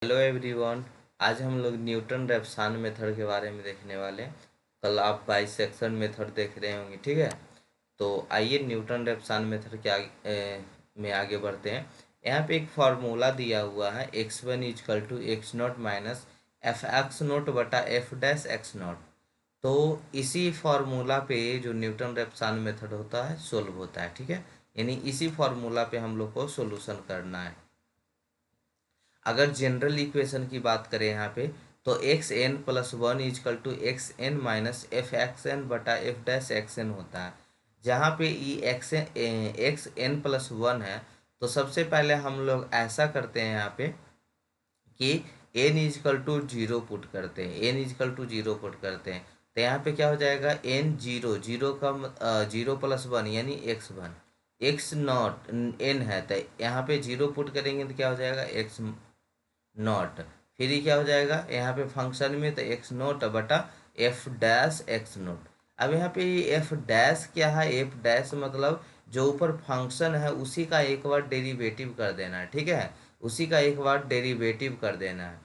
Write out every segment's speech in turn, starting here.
Hello everyone. आज हम लोग न्यूटन रेफसान मेथड के बारे में देखने वाले हैं। कल आप बाइसेक्शन मेथड देख रहे होंगे, ठीक है। तो आइए न्यूटन रेफसान मेथड के में आगे बढ़ते हैं। यहाँ पे एक फार्मूला दिया हुआ है, x1 equal to x naught minus f x naught बटा एफ डैश एक्स नॉट। तो इसी फार्मूला पे जो न्यूटन रेफसान मेथड होता है सोल्व होता है, ठीक है। यानी इसी फार्मूला पे हम लोग को सोल्यूशन करना है। अगर जनरल इक्वेशन की बात करें यहाँ पे, तो x n plus one equal to x n minus f x n बटा एफ डैश एक्स एन होता है। जहाँ पे e x n plus one है, तो सबसे पहले हम लोग ऐसा करते हैं यहाँ पे कि n equal to zero put करते हैं। N equal to zero put करते हैं तो यहाँ पे क्या हो जाएगा, एन जीरो, जीरो का जीरो प्लस वन यानी x one, x naught n है तो यहाँ पे जीरो पुट करेंगे तो क्या हो जाएगा, एक्स नॉट। फिर ये क्या हो जाएगा यहाँ पे फंक्शन में, तो एक्स नोट बटा एफ डैश एक्स नोट। अब यहाँ पे ये एफ डैश क्या है, एफ डैश मतलब जो ऊपर फंक्शन है उसी का एक बार डेरिवेटिव कर देना है, ठीक है। उसी का एक बार डेरिवेटिव कर देना है,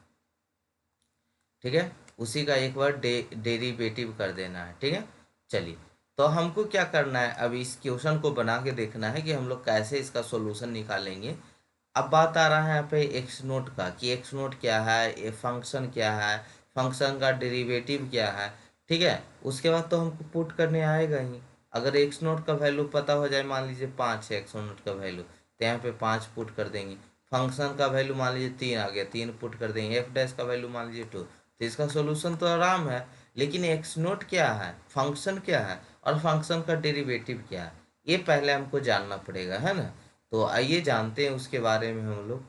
ठीक है। उसी का एक बार डेरिवेटिव कर देना है, ठीक है। चलिए, तो हमको क्या करना है, अब इस क्वेश्चन को बना के देखना है कि हम लोग कैसे इसका सॉल्यूशन निकालेंगे। अब बात आ रहा है यहाँ पे एक्स नोट का, कि एक्स नोट क्या है, ये फंक्शन क्या है, फंक्शन का डेरिवेटिव क्या है, ठीक है। उसके बाद तो हमको पुट करने आएगा ही। अगर एक्स नोट का वैल्यू पता हो जाए, मान लीजिए 5 है एक्स नोट का वैल्यू, तो यहाँ पे 5 पुट कर देंगे। फंक्शन का वैल्यू मान लीजिए 3 आ गया, 3 पुट कर देंगे। एफ डैश का वैल्यू मान लीजिए 2, तो इसका सोल्यूशन तो आराम है। लेकिन एक्स नोट क्या है, फंक्शन क्या है, और फंक्शन का डेरिवेटिव क्या है, ये पहले हमको जानना पड़ेगा, है ना। तो आइए जानते हैं उसके बारे में हम लोग।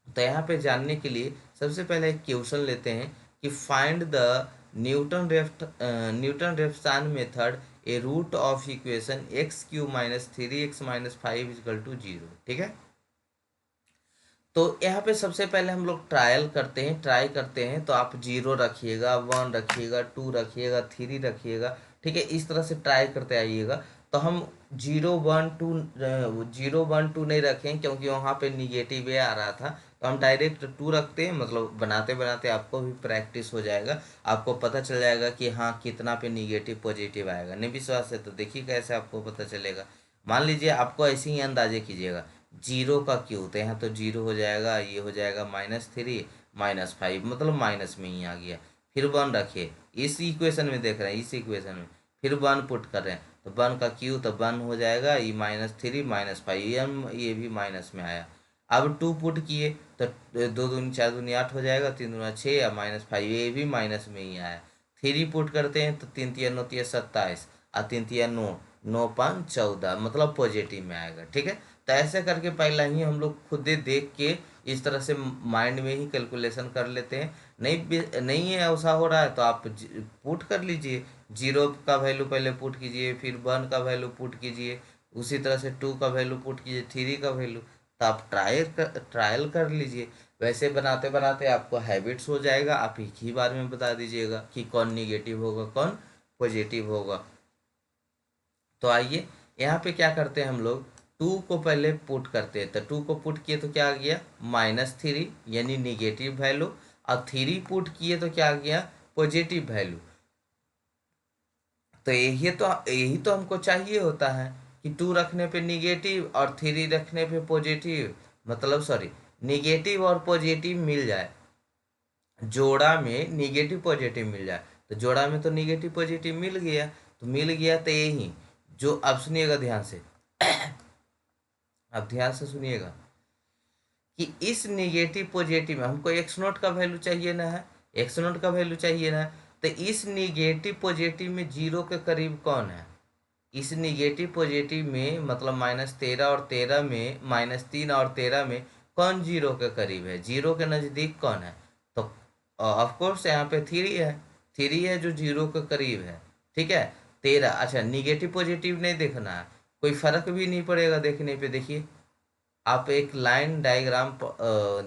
तो यहाँ पे जानने के लिए सबसे पहले एक क्वेश्चन लेते हैं कि find the Newton Raphson method a root of equation x cube minus three x minus five equal to zero, ठीक है। तो यहाँ पे सबसे पहले हम लोग ट्राई करते हैं। तो आप जीरो रखिएगा, वन रखिएगा, टू रखिएगा, थ्री रखिएगा, ठीक है। इस तरह से ट्राई करते आइएगा। तो हम जीरो वन टू नहीं रखें, क्योंकि वहाँ पे निगेटिव आ रहा था। तो हम डायरेक्ट टू रखते हैं, मतलब बनाते बनाते आपको भी प्रैक्टिस हो जाएगा। आपको पता चल जाएगा कि हाँ कितना पे निगेटिव पॉजिटिव आएगा। नहीं विश्वास है तो देखिए कैसे आपको पता चलेगा। मान लीजिए आपको ऐसे ही अंदाजे कीजिएगा, जीरो का क्यू, तो यहाँ तो जीरो हो जाएगा, ये हो जाएगा माइनस थ्री माइनस फाइव, मतलब माइनस में ही आ गया। फिर वन रखिए, इस इक्वेशन में देख रहे हैं, इस इक्वेशन में फिर वन पुट कर रहे हैं, तो वन का क्यू तो वन हो जाएगा, ये माइनस थ्री माइनस फाइव, ये भी माइनस में आया। अब टू पुट किए तो दो दूनी चार दूनी आठ हो जाएगा, तीन दूना छः, या माइनस फाइव, ये भी माइनस में ही आया। थ्री पुट करते हैं तो तीन तिया नौ तिया 27, और तीन तिया नौ, नौ पाँच 14, मतलब पॉजिटिव में आएगा, ठीक है। तो ऐसे करके पहला ही हम लोग खुद ही देख के इस तरह से माइंड में ही कैलकुलेशन कर लेते हैं। नहीं है ऐसा हो रहा है तो आप पुट कर लीजिए। जीरो का वैल्यू पहले पुट कीजिए, फिर वन का वैल्यू पुट कीजिए, उसी तरह से टू का वैल्यू पुट कीजिए, थ्री का वैल्यू। तो आप ट्रायल कर लीजिए। वैसे बनाते बनाते आपको हैबिट्स हो जाएगा। आप एक ही बार में बता दीजिएगा कि कौन निगेटिव होगा कौन पॉजिटिव होगा। तो आइए यहाँ पे क्या करते हैं हम लोग, टू को पहले पुट करते हैं। तो टू को पुट किए तो क्या आ गया, माइनस थ्री यानी निगेटिव वैल्यू। और थ्री पुट किए तो क्या आ गया, पॉजिटिव वैल्यू। तो यही तो हमको चाहिए होता है कि टू रखने पे निगेटिव और थ्री रखने पे पॉजिटिव, मतलब सॉरी, निगेटिव और पॉजिटिव मिल जाए, जोड़ा में निगेटिव पॉजिटिव मिल जाए। तो जोड़ा में तो निगेटिव पॉजिटिव मिल गया, तो मिल गया तो यही जो, अब सुनिएगा ध्यान से, अब ध्यान से सुनिएगा कि इस निगेटिव पॉजिटिव में हमको एक्स नोट का वैल्यू चाहिए ना है, एक्स नोट का वैल्यू चाहिए ना। तो इस निगेटिव पॉजिटिव में जीरो के करीब कौन है, इस निगेटिव पॉजिटिव में मतलब माइनस तेरह और तेरह में, माइनस तीन और तेरह में कौन जीरो के करीब है, जीरो के नज़दीक कौन है। तो ऑफ कोर्स यहाँ पे थ्री है, थ्री है जो जीरो के करीब है, ठीक है। तेरह, अच्छा निगेटिव पॉजिटिव नहीं देखना है, कोई फर्क भी नहीं पड़ेगा देखने पे। देखिए आप एक लाइन डायग्राम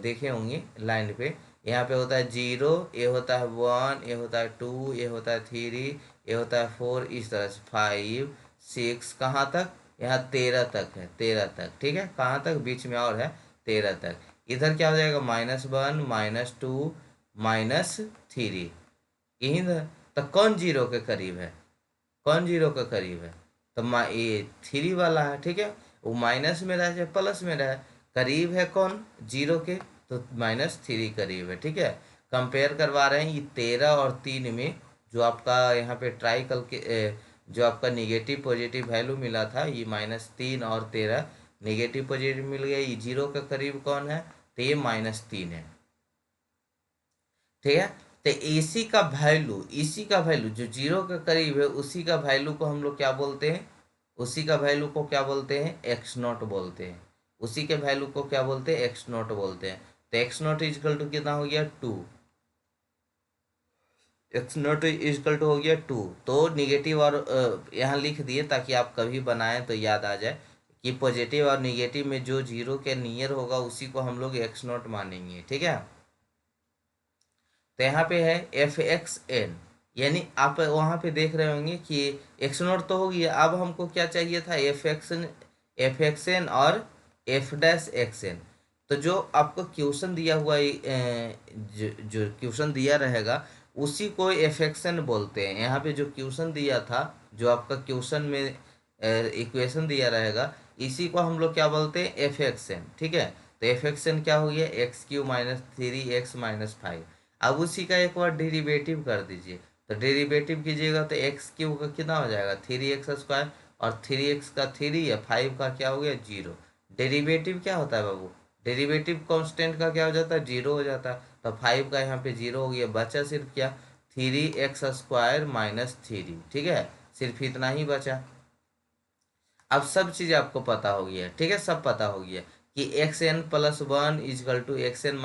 देखे होंगे, लाइन पे यहाँ पे होता है जीरो, ये होता है वन, ये होता है टू, ये होता है थ्री, ये होता है फोर, इस तरह से फाइव सिक्स, कहाँ तक, यहाँ तेरह तक है, तेरह तक, ठीक है। कहाँ तक, बीच में और है तेरह तक। इधर क्या हो जाएगा -1 -2 -3 यही ना। तो कौन जीरो के करीब है, कौन जीरो के करीब है, तो ये 3 वाला है, ठीक है। वो माइनस में रहे चाहे प्लस में रहे, करीब है कौन जीरो के, तो -3 करीब है, ठीक है। कंपेयर करवा रहे हैं ये 13 और 3 में, जो आपका यहाँ पे ट्राई करके जो आपका निगेटिव पॉजिटिव वैल्यू मिला था, ये -3 और 13 निगेटिव पॉजिटिव मिल गया, ये जीरो के करीब कौन है, तो ये -3 है, ठीक है। तो इसी का वैल्यू जो जीरो के करीब है, उसी का वैल्यू को हम लोग क्या बोलते हैं, उसी का वैल्यू को क्या बोलते हैं, एक्स नॉट बोलते हैं। उसी के वैल्यू को क्या बोलते हैं, एक्स नॉट बोलते हैं। तो एक्स नॉट इजकल टू कितना हो गया 2, एक्स नॉट इजकल टू हो गया 2। तो निगेटिव और यहाँ लिख दिए ताकि आप कभी बनाएं तो याद आ जाए कि पॉजिटिव और निगेटिव में जो जीरो के नियर होगा उसी को हम लोग एक्स नॉट मानेंगे, ठीक है। तो यहाँ पे है f(x(n), यानी आप वहाँ पे देख रहे होंगे कि एक्स नॉट तो हो गया, अब हमको क्या चाहिए था, f(x(n) और f'(xn). तो जो आपको क्वेश्चन दिया हुआ जो क्वेश्चन दिया रहेगा उसी को f(xn) बोलते हैं। यहाँ पे जो क्वेश्चन दिया था, जो आपका क्वेश्चन में इक्वेशन दिया रहेगा, इसी को हम लोग क्या बोलते हैं, f(xn), ठीक है। तो f(xn) क्या हो गया, x3 - 3x - 5। अब उसी का एक बार डेरिवेटिव कर दीजिए, तो डेरिवेटिव कीजिएगा तो x³ का कितना हो जाएगा 3x², और 3x का 3 या 5 का क्या हो गया 0। डेरिवेटिव क्या होता है बाबू, डेरिवेटिव कांस्टेंट का क्या हो जाता है, 0 हो जाता है। तो 5 का यहाँ पे 0 हो गया, बचा सिर्फ क्या 3x² - 3, ठीक है, सिर्फ इतना ही बचा। अब सब चीज आपको पता हो गया, ठीक है, सब पता हो गया कि xn+1 is equal to xn -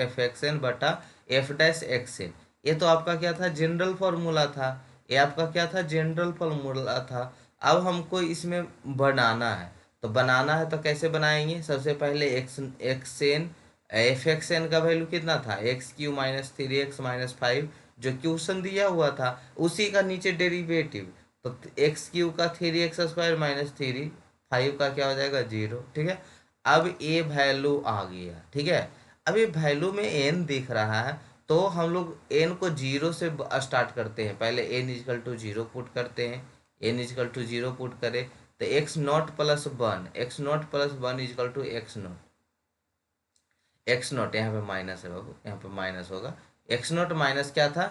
f(xn) बटा f'(xn). ये तो आपका क्या था, जनरल फॉर्मूला था, ये आपका क्या था, जनरल फॉर्मूला था। अब हमको इसमें बनाना है, तो बनाना है तो कैसे बनाएंगे, सबसे पहले xn f(xn) का वैल्यू कितना था, x³ - 3x - 5, जो क्वेश्चन दिया हुआ था उसी का नीचे डेरिवेटिव। तो x³ का 3x² - 3, 5 का क्या हो जाएगा 0, ठीक है। अब ये वैल्यू आ गया, ठीक है। अब ये वैल्यू में n दिख रहा है, तो हम लोग n को 0 से स्टार्ट करते हैं, पहले n इजकल टू 0 पुट करते हैं, n इजकल टू 0 पुट करें तो x0+1 इजकल टू x0 यहाँ पे माइनस है बाबू, यहाँ पे माइनस होगा। x0 माइनस क्या था,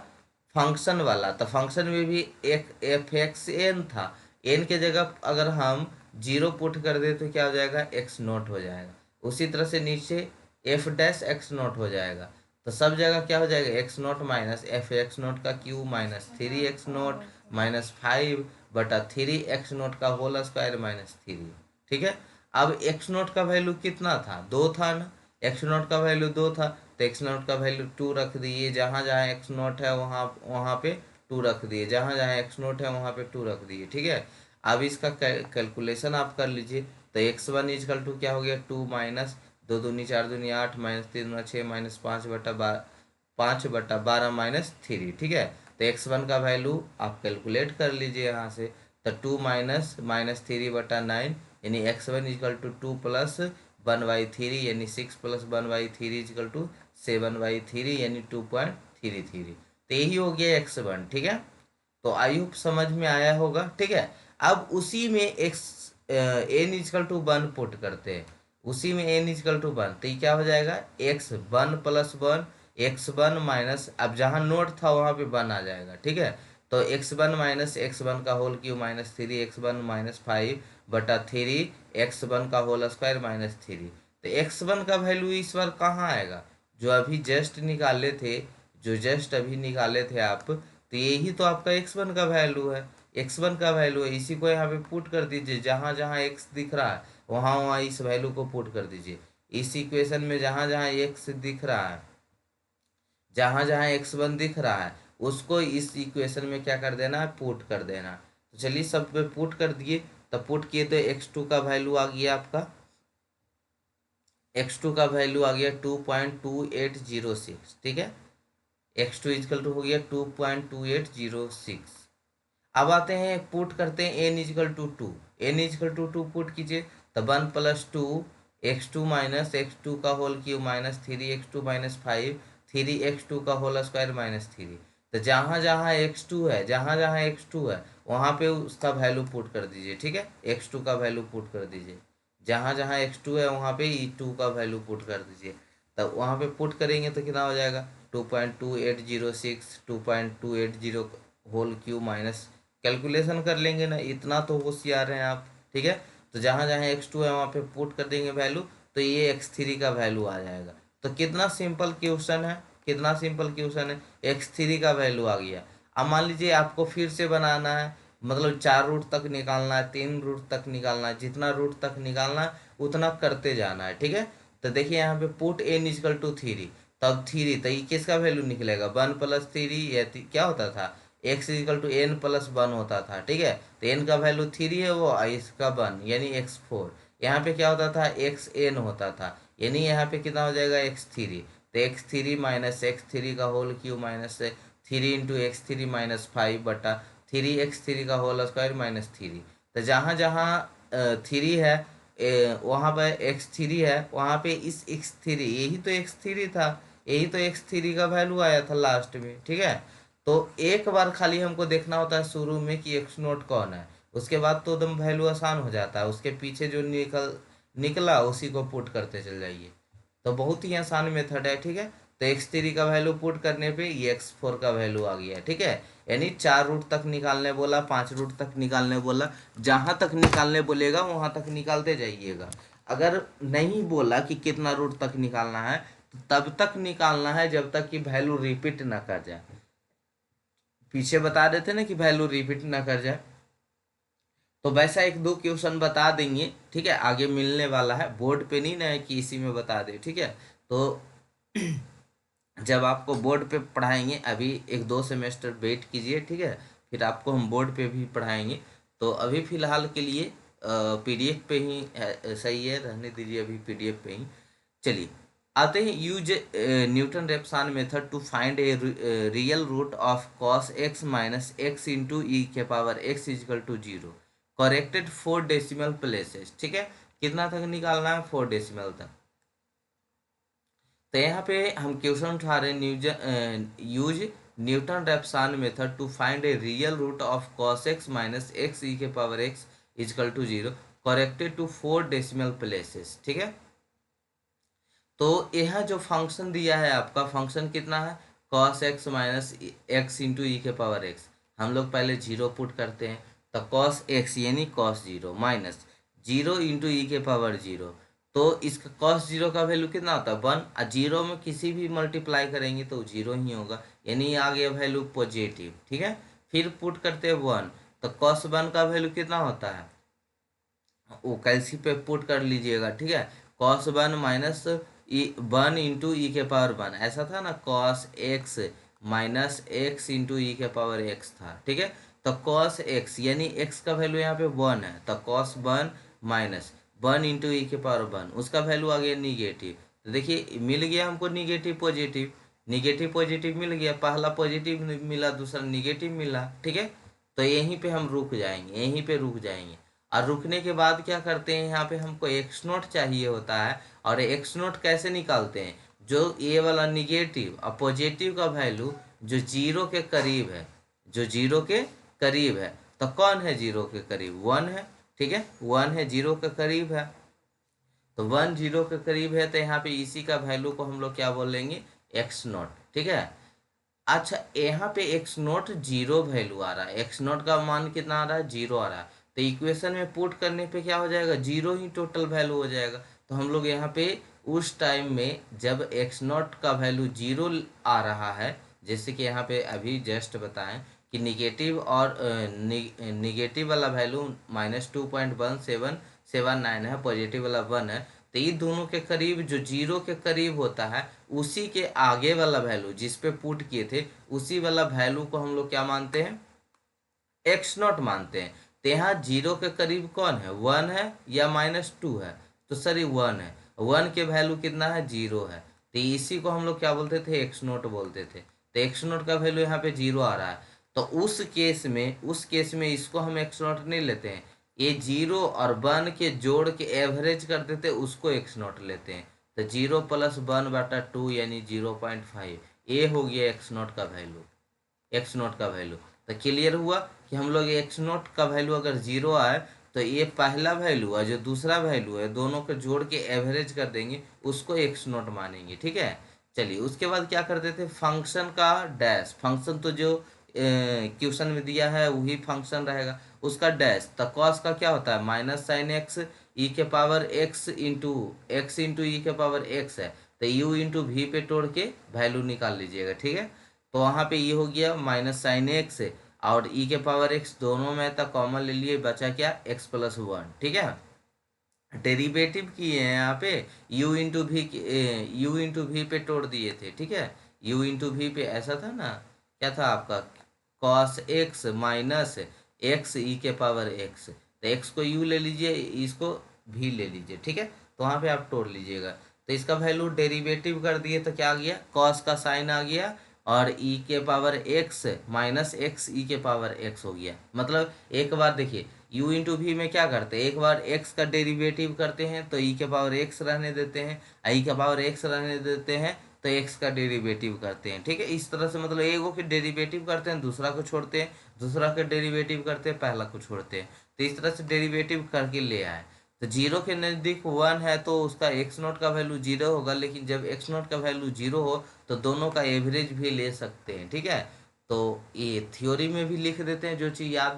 फंक्शन वाला, तो फंक्शन में भी एक f(xn) था, n के जगह अगर हम 0 पुट कर दे तो क्या हो जाएगा, x0 हो जाएगा। उसी तरह से नीचे f'(x0) हो जाएगा। तो सब जगह क्या हो जाएगा, x0 माइनस f(x0) का क्यूब माइनस 3x0 माइनस 5 बटा 3x0 का होल स्क्वायर माइनस 3, ठीक है। अब x0 का वैल्यू कितना था, 2 था ना, x0 का वैल्यू 2 था, तो x0 का वैल्यू 2 रख दिए, जहाँ जहाँ x0 है वहाँ वहाँ पे 2 रख दिए, जहाँ जहाँ x0 है वहाँ पे 2 रख दिए, ठीक है। अब इसका कैलकुलेशन आप कर लीजिए, तो x1 इजकल टू क्या हो गया 2 माइनस 2 दूनी 4 दूनी 8 माइनस 3 दूना 6 माइनस 5/12 माइनस 3, ठीक है। तो x1 का वैल्यू आप कैलकुलेट कर लीजिए यहाँ से, तो 2 माइनस -3/9, यानी x1 इजकल टू 2 प्लस 1/3, यानी 6 प्लस 1/3 इजकल टू 7/3, यानी 2.33। तो यही हो गया x1, ठीक है। तो आई होप समझ में आया होगा, ठीक है। अब उसी में n इजकल टू 1 पुट करते हैं, उसी में n इजकल टू 1, तो ये क्या हो जाएगा x1+1 x1 माइनस, अब जहाँ नोट था वहाँ पे 1 आ जाएगा, ठीक है। तो x1 माइनस x1 का whole cube minus 3x1 minus 5/3 x1 का होल स्क्वायर माइनस 3। तो x1 का वैल्यू इस बार कहाँ आएगा, जो अभी जस्ट निकाले थे, जो जस्ट अभी निकाले थे आप, तो यही तो आपका x1 का वैल्यू है, x1 का वैल्यू है, इसी को यहाँ पे पुट कर दीजिए, जहाँ जहाँ x दिख रहा है वहाँ वहाँ इस वैल्यू को पुट कर दीजिए। इस इक्वेशन में जहाँ जहाँ x दिख रहा है, जहाँ जहाँ x1 दिख रहा है, उसको इस इक्वेशन में क्या कर देना है, पुट कर देना। तो चलिए सब पे पुट कर दिए, तो पुट किए तो x2 का वैल्यू आ गया आपका, x2 का वैल्यू आ गया 2.2806, ठीक है। x2 इजकल टू हो गया 2.2806। अब आते हैं पुट करते हैं n equal to 2, n equal to 2 put कीजिए, तो 1+2 x2 माइनस एक्स टू का whole cube minus 3x2 minus 5 3x2 का होल स्क्वायर माइनस 3। तो जहाँ जहाँ x2 है, जहाँ जहाँ x2 है वहाँ पे उसका वैल्यू पुट कर दीजिए, ठीक है। x2 का वैल्यू पुट कर दीजिए, जहाँ जहाँ x2 है वहाँ पे e2 का वैल्यू पुट कर दीजिए। तब वहाँ पे पुट करेंगे तो कितना हो जाएगा 2.2806 2.280 होल क्यूब माइनस, कैलकुलेशन कर लेंगे ना, इतना तो होशियार हैं आप, ठीक है। तो जहाँ जहाँ x2 है वहाँ पे पुट कर देंगे वैल्यू, तो ये x3 का वैल्यू आ जाएगा। तो कितना सिंपल क्वेश्चन है, कितना सिंपल क्वेश्चन है, x3 का वैल्यू आ गया। अब मान लीजिए आपको फिर से बनाना है, मतलब 4 रूट तक निकालना है, 3 रूट तक निकालना है, जितना रूट तक निकालना है उतना करते जाना है, ठीक है। तो देखिए यहाँ पे पुट n इजकल टू 3, तब 3 तो ये किसका वैल्यू निकलेगा 1 प्लस 3 या क्या होता था x equal to n plus 1 होता था, ठीक है। तो n का वैल्यू 3 है वो, इसका 1 यानी x4। यहाँ पे क्या होता था xn होता था, यानी यहाँ पे कितना हो जाएगा x3। तो x3 माइनस x3 का whole cube minus 3 into x3 minus 5 बटा 3x3 का होल स्क्वायर माइनस 3। तो जहाँ जहाँ 3 है वहाँ पे x3 है, वहाँ पे इस x3, यही तो x3 था, यही तो x3 का वैल्यू आया था लास्ट में, ठीक है। तो एक बार खाली हमको देखना होता है शुरू में कि एक्स नोट कौन है, उसके बाद तो एकदम वैल्यू आसान हो जाता है, उसके पीछे जो निकला उसी को पुट करते चल जाइए। तो बहुत ही आसान मेथड है, ठीक है। तो x3 का वैल्यू पुट करने पे ये x4 का वैल्यू आ गया, ठीक है। यानी 4 रूट तक निकालने बोला, 5 रूट तक निकालने बोला, जहां तक निकालने बोलेगा वहां तक निकालते जाइएगा। अगर नहीं बोला कि कितना रूट तक निकालना है तो तब तक निकालना है जब तक कि वैल्यू रिपीट ना कर जाए। पीछे बता रहे थे ना कि वैल्यू रिपीट ना कर जाए, तो वैसा एक दो क्वेश्चन बता देंगे, ठीक है। आगे मिलने वाला है, बोर्ड पे नहीं ना है कि इसी में बता दे, ठीक है। तो जब आपको बोर्ड पे पढ़ाएंगे, अभी एक दो सेमेस्टर वेट कीजिए, ठीक है, फिर आपको हम बोर्ड पे भी पढ़ाएंगे। तो अभी फिलहाल के लिए पीडीएफ पे ही सही है, रहने दीजिए अभी पीडीएफ पे ही। चलिए आते हैं, use Newton Raphson method to find a real root of cos x minus x into e के power x equal to 0, corrected 4 decimal places, ठीक है। कितना तक निकालना है 4 डेसिमल तक। तो यहाँ पे हम क्वेश्चन उठा रहे हैं, use Newton Raphson method to find a real root of cos x minus x e के power x equal to 0, corrected to 4 decimal places, ठीक है। तो यहाँ जो फंक्शन दिया है आपका, फंक्शन कितना है cos x minus x into e के पावर एक्स, हम लोग पहले 0 पुट करते हैं। तो कॉस एक्स यानी कॉस 0 माइनस 0 इंटू ई के पावर 0, तो इसका कॉस 0 का वैल्यू कितना होता है 1, और 0 में किसी भी मल्टीप्लाई करेंगे तो 0 ही होगा, यानी आ गया वैल्यू पॉजिटिव, ठीक है। फिर पुट करते हैं 1, तो कॉस 1 का वैल्यू कितना होता है वो कैलसी पे पुट कर लीजिएगा, ठीक है। कॉस 1 माइनस 1 इंटू ई के पावर 1, ऐसा था ना, cos x minus x into e के पावर एक्स था, ठीक है। तो कॉस एक्स यानी एक्स का वैल्यू यहाँ पे 1 है, तो कॉस 1 माइनस 1 इंटू ई के पावर 1, उसका वैल्यू आ गया निगेटिव। तो देखिए मिल गया हमको निगेटिव पॉजिटिव, निगेटिव पॉजिटिव मिल गया, पहला पॉजिटिव मिला, दूसरा निगेटिव मिला, ठीक है। तो यहीं पे हम रुक जाएंगे, यहीं पे रुक जाएंगे। और रुकने के बाद क्या करते हैं, यहाँ पे हमको एक्स नोट चाहिए होता है, और एक्स नोट कैसे निकालते हैं, जो ये वाला निगेटिव और पॉजिटिव का वैल्यू जो 0 के करीब है, जो 0 के करीब है, तो कौन है 0 के करीब 1 है, ठीक है। 1 है 0 के करीब है, तो 1 0 के करीब है, तो यहाँ पे इसी का वैल्यू को हम लोग क्या बोलेंगे एक्स नोट, ठीक है। अच्छा यहाँ पे एक्स नोट 0 वैल्यू आ रहा है, एक्स नोट का मान कितना आ रहा है 0 आ रहा है, तो इक्वेशन में पुट करने पे क्या हो जाएगा 0 ही टोटल वैल्यू हो जाएगा। तो हम लोग यहाँ पे उस टाइम में जब एक्स नोट का वैल्यू 0 आ रहा है, जैसे कि यहाँ पे अभी जस्ट बताएं कि निगेटिव और निगेटिव वाला वैल्यू -2.1779 है, पॉजिटिव वाला 1 है, तो ये दोनों के करीब जो 0 के करीब होता है उसी के आगे वाला वैल्यू जिस पे पुट किए थे उसी वाला वैल्यू को हम लोग क्या मानते हैं एक्स नॉट मानते हैं। तो यहाँ 0 के करीब कौन है 1 है या -2 है, तो सर ये 1 है, 1 के वैल्यू कितना है 0 है, तो इसी को हम लोग क्या बोलते थे एक्स नोट बोलते थे। तो एक्स नोट का वैल्यू यहाँ पे 0 आ रहा है, तो उस केस में इसको हम एक्स नोट नहीं लेते हैं, ये 0 और 1 के जोड़ के एवरेज कर देते उसको एक्स नॉट लेते हैं। तो 0+1/2 यानी 0.5, ये हो गया एक्स नॉट का वैल्यू। एक्स नॉट का वैल्यू तो क्लियर हुआ कि हम लोग एक्स नॉट का वैल्यू अगर 0 आए तो ये पहला वैल्यू है, जो दूसरा वैल्यू है, दोनों को जोड़ के एवरेज कर देंगे, उसको एक्स नॉट मानेंगे। ठीक है, चलिए उसके बाद क्या कर देते, फंक्शन का डैश, फंक्शन तो जो क्वेश्चन में दिया है वही फंक्शन रहेगा, उसका डैश। तो कॉस का क्या होता है, -sin x e⁻x है, तो u इंटू वी पे तोड़ के वैल्यू निकाल लीजिएगा। ठीक है, तो वहाँ पे ये हो गया -sin x और e⁻x दोनों में था, कॉमन ले लिए, बचा क्या, x+1। ठीक है, डेरिवेटिव किए हैं यहाँ पे, u इंटू वी पे तोड़ दिए थे। ठीक है, u इंटू वी पे ऐसा था ना, क्या था आपका, cos x minus x e⁻x, तो x को u ले लीजिए, इसको v ले लीजिए। ठीक है, तो वहाँ पे आप तोड़ लीजिएगा। तो इसका वैल्यू डेरिवेटिव कर दिए तो क्या आ गया, cos का साइन आ गया और e⁻x माइनस एक्स e⁻x हो गया। मतलब एक बार देखिए, u इंटू वी में क्या करते हैं, एक बार x का डेरिवेटिव करते हैं तो e⁻x रहने देते हैं, e⁻x रहने देते हैं तो x का डेरिवेटिव करते हैं। ठीक है, इस तरह से मतलब एक के डेरिवेटिव करते हैं, दूसरा को छोड़ते हैं, दूसरा का डेरिवेटिव करते हैं, पहला को छोड़ते हैं। तो इस तरह से डेरिवेटिव करके ले आए। तो 0 के नज़दीक 1 है तो उसका एक्स नॉट का वैल्यू 0 होगा, लेकिन जब एक्स नॉट का वैल्यू 0 हो तो दोनों का एवरेज भी ले सकते हैं। ठीक है, तो ये थ्योरी में भी लिख देते हैं, जो चीज़ याद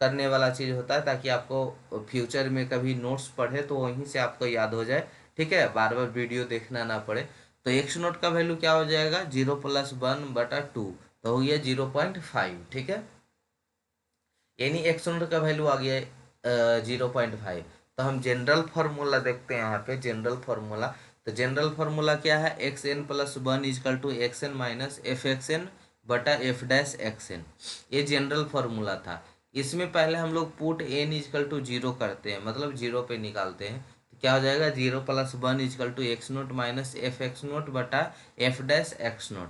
करने वाला चीज़ होता है, ताकि आपको फ्यूचर में कभी नोट्स पढ़े तो वहीं से आपको याद हो जाए। ठीक है, बार बार वीडियो देखना ना पड़े। तो एक्स नोट का वैल्यू क्या हो जाएगा, 0+1/2, तो हो गया 0.5। ठीक है, यानी एक्स नोट का वैल्यू आ गया 0.5। तो हम जनरल फार्मूला देखते हैं यहाँ पे, जनरल फार्मूला। तो जनरल फार्मूला क्या है, xn+1 is equal to xn minus f(x)n/f'(x)n। ये जनरल फार्मूला था। इसमें पहले हम लोग पुट n इजकल टू 0 करते हैं, मतलब 0 पे निकालते हैं। तो क्या हो जाएगा, 0+1 equal to x naught minus f(x0)/f'(x0)।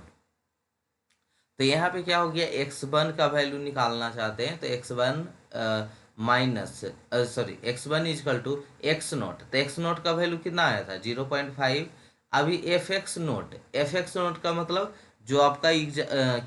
तो यहाँ पे क्या हो गया, x1 का वैल्यू निकालना चाहते हैं तो x1 minus x1 equal to x naught, तो एक्स नोट का वैल्यू कितना आया था, 0.5। अभी एफ एक्स नोट का मतलब जो आपका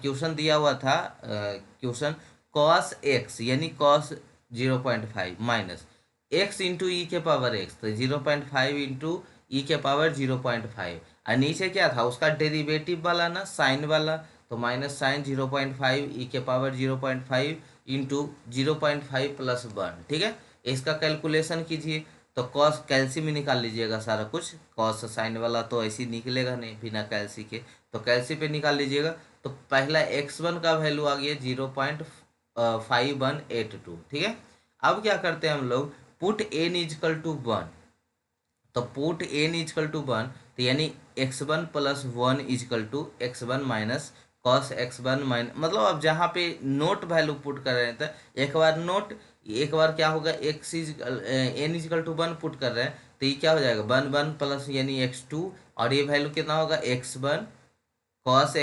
क्वेश्चन दिया हुआ था, क्वेश्चन कॉस एक्स यानी cos 0.5 minus x into e⁻x, तो 0.5 इंटू e⁻0.5, और नीचे क्या था उसका डेरिवेटिव वाला ना, साइन वाला, तो -sin 0.5 e⁻0.5 इंटू 0.5+1। ठीक है, इसका कैलकुलेशन कीजिए। तो कॉस कैल्सी में निकाल लीजिएगा सारा कुछ, कॉस साइन वाला तो ऐसे निकलेगा नहीं बिना कैल्सी के, तो कैल्सी पे निकाल लीजिएगा। तो पहला x1 का वैल्यू आ गया 0.5182। ठीक है, अब क्या करते हैं हम लोग, पुट n इजकल टू 1, तो पुट n इजकल टू 1, तो यानी x1+1 equal to x1 minus cos x1 minus, मतलब अब जहाँ पे नोट वैल्यू पुट कर रहे हैं, तो एक बार नोट, एक बार क्या होगा, n इजकल टू 1 पुट कर रहे हैं तो ये क्या हो जाएगा, 1 प्लस यानी x2, और ये वैल्यू कितना होगा, x1 cos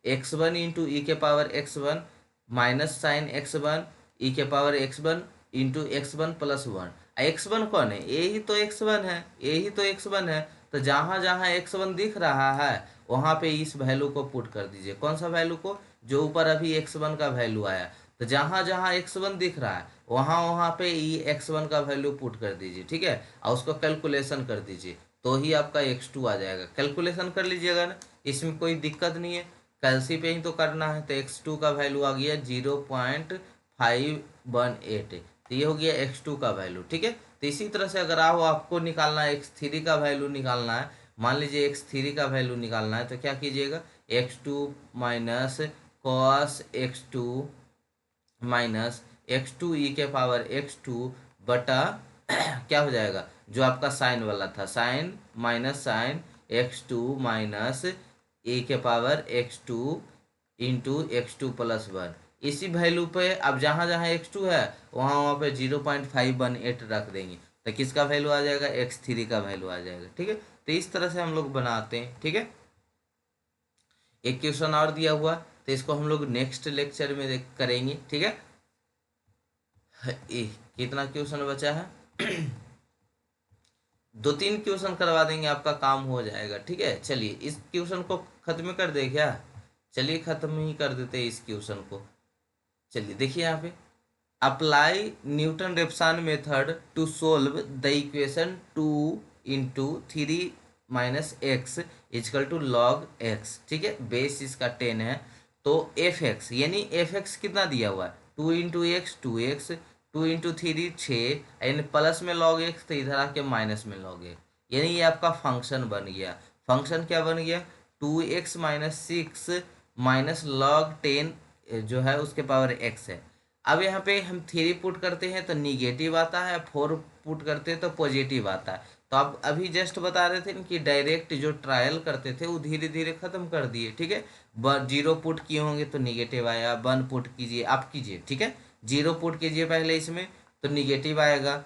x1 into e⁻x1 minus sine x1 e⁻x1 into x1+1। x1 कौन है, यही तो x1 है, यही तो x1 है। तो जहाँ जहाँ x1 दिख रहा है वहाँ पे इस वैल्यू को पुट कर दीजिए, कौन सा वैल्यू को, जो ऊपर अभी x1 का वैल्यू आया। तो जहाँ जहाँ x1 दिख रहा है वहाँ वहाँ पे ये x1 का वैल्यू पुट कर दीजिए। ठीक है, और उसको कैलकुलेशन कर दीजिए, तो ही आपका x2 आ जाएगा। कैलकुलेशन कर लीजिएगा ना, इसमें कोई दिक्कत नहीं है, कैल्सी पे ही तो करना है। तो x2 का वैल्यू आ गया 0.518, तो ये हो गया x2 का वैल्यू। ठीक है, तो इसी तरह से अगर आपको निकालना है x3 का वैल्यू निकालना है, मान लीजिए x3 का वैल्यू निकालना है, तो क्या कीजिएगा, x2 minus cos x2 minus x2 e⁻x2 बटा क्या हो जाएगा, जो आपका साइन वाला था, sine minus sine x2 minus e⁻x2 into x2+1। इसी वैल्यू पे अब जहाँ जहाँ x2 है वहाँ वहाँ पे 0.518 रख देंगे, तो किसका वैल्यू आ जाएगा, x3 का वैल्यू आ जाएगा। ठीक है, तो इस तरह से हम लोग बनाते हैं। ठीक है, एक क्वेश्चन और दिया हुआ, तो इसको हम लोग नेक्स्ट लेक्चर में करेंगे। ठीक है, कितना क्वेश्चन बचा है? 2-3 क्वेश्चन करवा देंगे, आपका काम हो जाएगा। ठीक है, चलिए इस क्वेश्चन को खत्म कर दे क्या? चलिए खत्म ही कर देते हैं इस क्वेश्चन को। चलिए देखिए यहाँ पे, apply Newton Raphson method to solve the equation 2 × 3 - x equal to log x। ठीक है, बेस इसका 10 है। तो एफ एक्स यानी एफ एक्स कितना दिया हुआ है? 2 × x 2x, 2 × 3 6, यानी प्लस में log x, तो इधर आके माइनस में log x, यानी ये आपका फंक्शन बन गया। फंक्शन क्या बन गया? 2x - 6 माइनस log 10 जो है उसके पावर x है। अब यहाँ पे हम 3 पुट करते हैं तो निगेटिव आता है, 4 पुट करते हैं तो पॉजिटिव आता है। तो आप अभी जस्ट बता रहे थे कि डायरेक्ट जो ट्रायल करते थे वो धीरे धीरे खत्म कर दिए। ठीक है, 0 पुट किए होंगे तो निगेटिव आया, 1 पुट कीजिए, आप कीजिए। ठीक है, 0 पुट कीजिए पहले इसमें तो निगेटिव आएगा,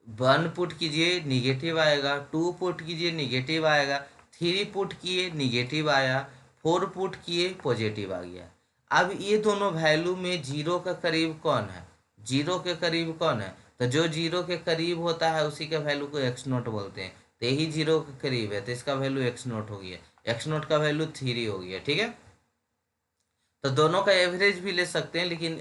1 पुट कीजिए निगेटिव आएगा, 2 पुट कीजिए निगेटिव आएगा, 3 पुट किए निगेटिव आया, 4 पुट किए पॉजिटिव आ गया। अब ये दोनों वैल्यू में जीरो के करीब कौन है? जीरो के करीब कौन है? तो जो जीरो के करीब होता है उसी का वैल्यू को एक्स नोट बोलते हैं। तो यही जीरो के करीब है तो इसका वैल्यू एक्स नोट हो गया, एक्स नोट का वैल्यू 3 हो गया। ठीक है, तो दोनों का एवरेज भी ले सकते हैं, लेकिन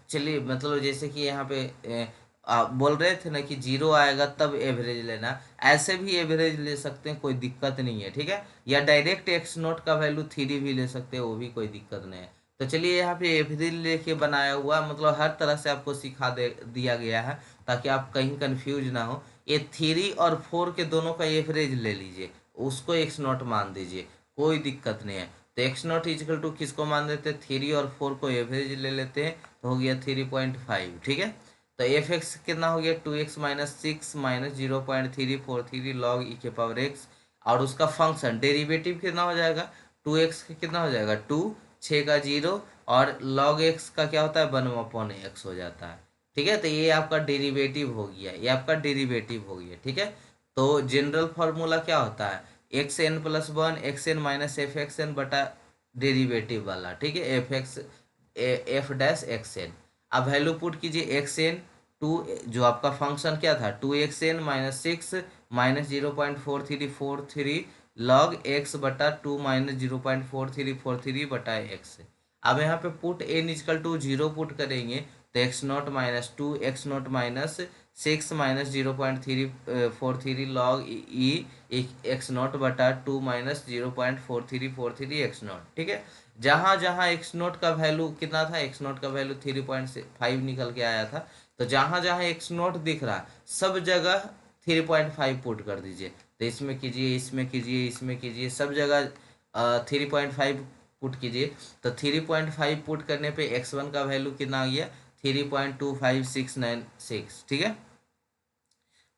चलिए मतलब जैसे कि यहाँ पे आप बोल रहे थे ना कि जीरो आएगा तब एवरेज लेना, ऐसे भी एवरेज ले सकते हैं, कोई दिक्कत नहीं है। ठीक है, या डायरेक्ट एक्स नोट का वैल्यू 3 भी ले सकते हैं, वो भी कोई दिक्कत नहीं है। तो चलिए यहाँ पे एवरेज लेके बनाया हुआ, मतलब हर तरह से आपको सिखा दे दिया गया है ताकि आप कहीं कंफ्यूज ना हो। ये 3 और 4 के दोनों का एवरेज ले लीजिए, उसको एक्स नोट मान दीजिए, कोई दिक्कत नहीं है। तो एक्स नॉट इजकल टू किसको मान देते हैं? 3 और 4 को एवरेज ले लेते हैं तो हो गया 3.5। ठीक है, तो एफ एक्स कितना हो गया? 2x - 6 माइनस 0.343 लॉग ई के पावर एक्स, और उसका फंक्शन डेरिवेटिव कितना हो जाएगा? 2x का कितना हो जाएगा? 2, 6 का 0, और log x का क्या होता है? 1/x हो जाता है। ठीक है, तो ये आपका डेरिवेटिव हो गया, ये आपका डेरिवेटिव हो गया। ठीक है, तो जनरल फार्मूला क्या होता है? xn+1 xn - f(x(n) बटा डेरिवेटिव वाला। ठीक है, f'(x(n)। अब वैल्यू पुट कीजिए xn, 2 जो आपका फंक्शन क्या था? 2xn - 6 माइनस 0.4343 log x बटा 2 माइनस 0.4343 बटा x। अब यहाँ पे put n equal to 0 put करेंगे तो x0 - 2 x0 - 6 माइनस 0.343 log ई x0 बटा 2 माइनस 0.4343 x0। ठीक है, जहाँ जहाँ x0 का वैल्यू कितना था? x0 का वैल्यू 3.5 निकल के आया था। तो जहाँ जहाँ x0 दिख रहा सब जगह 3.5 पुट कर दीजिए। तो इसमें कीजिए, इसमें कीजिए, इसमें कीजिए, सब जगह 3.5 पुट कीजिए। तो 3.5 पुट करने पे x1 का वैल्यू कितना आ गया? 3.25696। ठीक है,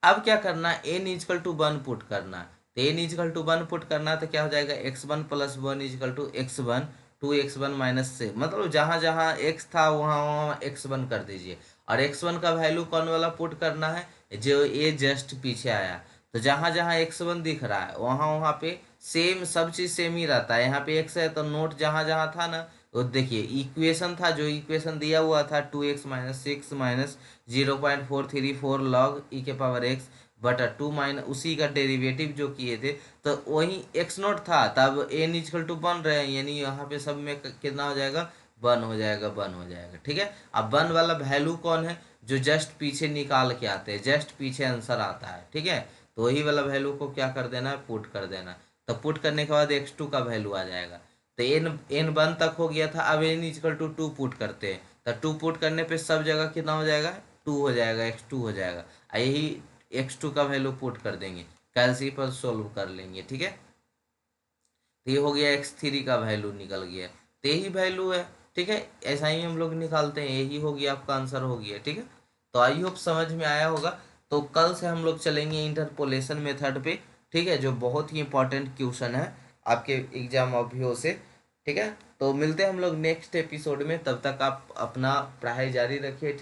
अब क्या करना है? एन इजकल टू 1 पुट करना है। तो एन इजकल टू 1 पुट करना है तो क्या हो जाएगा? x1+1 equal to x1, 2x1 minus से, मतलब जहाँ जहाँ x था वहाँ वहाँ x1 कर दीजिए। और x1 का वैल्यू कौन वाला पुट करना है? जो ये जस्ट पीछे आया। तो जहाँ जहाँ x1 दिख रहा है वहाँ वहाँ पे सेम, सब चीज़ सेम ही रहता है। यहाँ पे x है तो नोट जहाँ जहाँ था ना, वो देखिए इक्वेशन था, जो इक्वेशन दिया हुआ था 2x - 6 माइनस 0.434 लॉग ई के पावर एक्स बटा 2 माइनस उसी का डेरिवेटिव जो किए थे, तो वही एक्स नोट था। तब एन इजकल टू 1 रहे, यानी यहाँ पे सब में कितना हो जाएगा? 1 हो जाएगा, 1 हो जाएगा। ठीक है, अब 1 वाला वैल्यू कौन है? जो जस्ट पीछे निकाल के आते हैं, जस्ट पीछे आंसर आता है। ठीक है, तो वही वाला वैल्यू को क्या कर देना है? पुट कर देना। तो पुट करने के बाद x2 का वैल्यू आ जाएगा। तो n 1 तक हो गया था, अब n इजकल टू 2 पुट करते हैं। तो 2 पुट करने पे सब जगह कितना हो जाएगा? 2 हो जाएगा, x2 हो जाएगा। यही x2 का वैल्यू पुट कर देंगे, कैलसी पर सोल्व कर लेंगे। ठीक है, तो ये हो गया x3 का वैल्यू निकल गया, तो यही वैल्यू है। ठीक है, ऐसा ही हम लोग निकालते हैं, यही हो गया आपका आंसर हो गया। ठीक है, तो आई होप समझ में आया होगा। तो कल से हम लोग चलेंगे इंटरपोलेशन मेथड पे। ठीक है, जो बहुत ही इंपॉर्टेंट क्वेश्चन है आपके एग्जाम अभियो से। ठीक है, तो मिलते हैं हम लोग नेक्स्ट एपिसोड में, तब तक आप अपना पढ़ाई जारी रखिए। ठीक है।